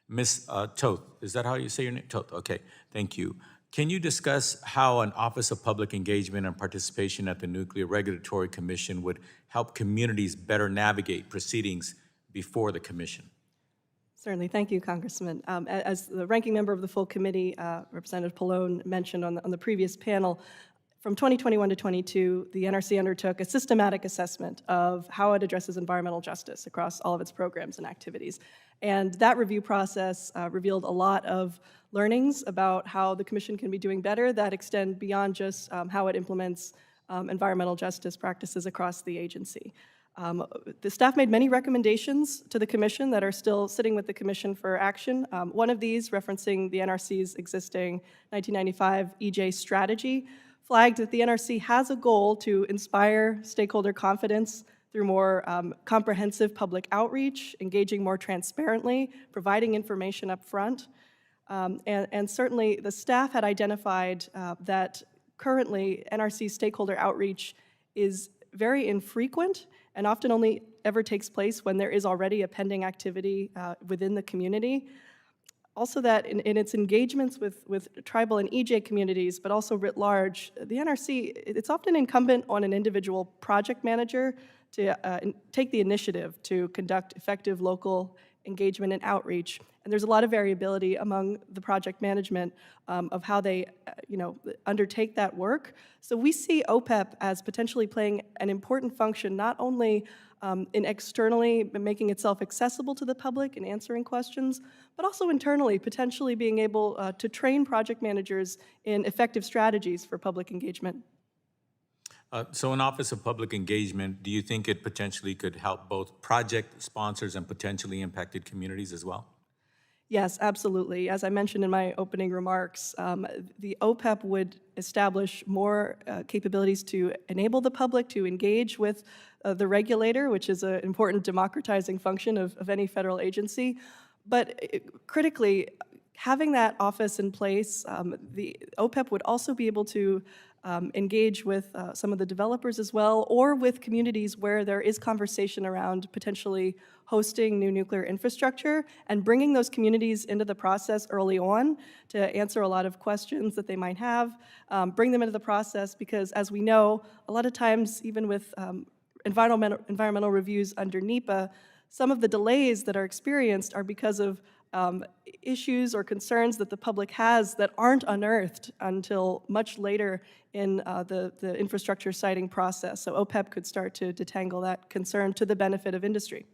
Ms. Toth, is that how you say your name? Toth, okay, thank you. Can you discuss how an Office of Public Engagement and Participation at the Nuclear Regulatory Commission would help communities better navigate proceedings before the commission? Certainly. Thank you, Congressman. As the ranking member of the full committee, Representative Pallone mentioned on the previous panel, from 2021 to 22, the NRC undertook a systematic assessment of how it addresses environmental justice across all of its programs and activities. And that review process revealed a lot of learnings about how the Commission can be doing better that extend beyond just how it implements environmental justice practices across the agency. The staff made many recommendations to the Commission that are still sitting with the Commission for action. One of these, referencing the NRC's existing 1995 EJ strategy, flagged that the NRC has a goal to inspire stakeholder confidence through more comprehensive public outreach, engaging more transparently, providing information up front. And certainly the staff had identified that currently NRC stakeholder outreach is very infrequent and often only ever takes place when there is already a pending activity within the community. Also that in its engagements with tribal and EJ communities, but also writ large, the NRC, it's often incumbent on an individual project manager to take the initiative to conduct effective local engagement and outreach. And there's a lot of variability among the project management of how they undertake that work. So we see OPEP as potentially playing an important function, not only in externally making itself accessible to the public and answering questions, but also internally, potentially being able to train project managers in effective strategies for public engagement. So an Office of Public Engagement, do you think it potentially could help both project sponsors and potentially impacted communities as well? Yes, absolutely. As I mentioned in my opening remarks, the OPEP would establish more capabilities to enable the public to engage with the regulator, which is an important democratizing function of any federal agency. But critically, having that office in place, the OPEP would also be able to engage with some of the developers as well, or with communities where there is conversation around potentially hosting new nuclear infrastructure and bringing those communities into the process early on to answer a lot of questions that they might have, bring them into the process because, as we know, a lot of times, even with environmental reviews under NEPA, some of the delays that are experienced are because of issues or concerns that the public has that aren't unearthed until much later in the infrastructure siting process. So OPEP could start to detangle that concern to the benefit of industry.